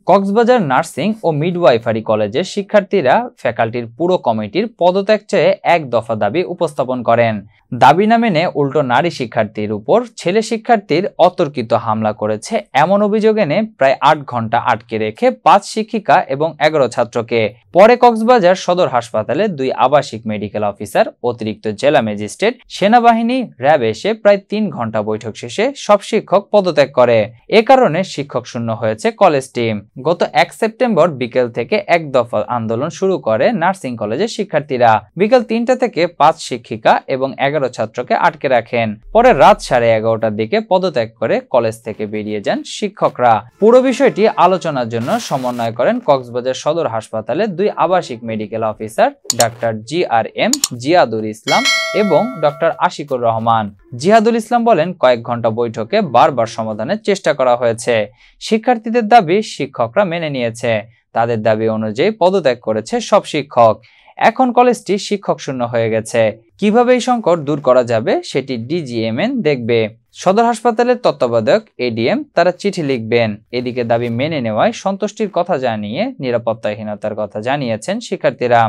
Cox's Bazar nursing ও midwifery কলেজের শিক্ষার্থীরা ফ্যাকাল্টির পুরো কমিটির পদত্যাগ চেয়ে এক দফা দাবি উপস্থাপন করেন। দাবি না মেনে উল্টো নারী শিক্ষার্থীর উপর ছেলে শিক্ষার্থীর অতর্কিত হামলা করেছে এমন অভিযোগ এনে প্রায় ৮ ঘন্টা আটকে রেখে ৫ শিক্ষিকা এবং ১১ ছাত্রকে। পরে কক্সবাজার সদর হাসপাতালে ২ আবাসিক মেডিকেল অফিসার, অতিরিক্ত জেলা ম্যাজিস্ট্রেট, সেনাবাহিনী, র্যাব এসে প্রায় ৩ ঘন্টা বৈঠক শেষে সব শিক্ষক পদত্যাগ করে। এ কারণে শিক্ষক শূন্য হয়েছে কলেজটি। গত ১ সেপ্টেম্বর বিকেল থেকে এক দফা আন্দোলন শুরু করে নার্সিং কলেজের শিক্ষার্থীরা। বিকেল ৩টা থেকে ৫ শিক্ষিকা এবং ১১ ছাত্রকে আটকে রাখেন। পরে রাত 11:30টার দিকে পদত্যাগ করে কলেজ থেকে বেরিয়ে যান শিক্ষকরা। পুরো বিষয়টি আলোচনার জন্য সমন্বয় করেন কক্সবাজার সদর হাসপাতালে ২ আবাসিক মেডিকেল অফিসার ডাক্তার GRM জিয়াদুল ইসলাম এবং ডক্টর আশিকুর রহমান। জিহাদুল ইসলাম বলেন, কয়েক ঘন্টা বৈঠকে বারবার সমাধানের চেষ্টা করা হয়েছে। শিক্ষার্থীদের দাবি শিক্ষকরা মেনে নিয়েছে। তাদের দাবি অনুযায়ী পদত্যাগ করেছে সব শিক্ষক। এখন কলেজটি শিক্ষক শূন্য হয়ে গেছে। কিভাবে এই সংকট দূর করা যাবে সেটি DGMN দেখবে। সদর হাসপাতালের তত্ত্বাবধায়ক ADM তারা চিঠি লিখবেন। এদিকে দাবি মেনে নেওয়ায় সন্তুষ্টির কথা জানিয়ে নিরাপত্তাহীনতার কথা জানিয়েছেন শিক্ষার্থীরা।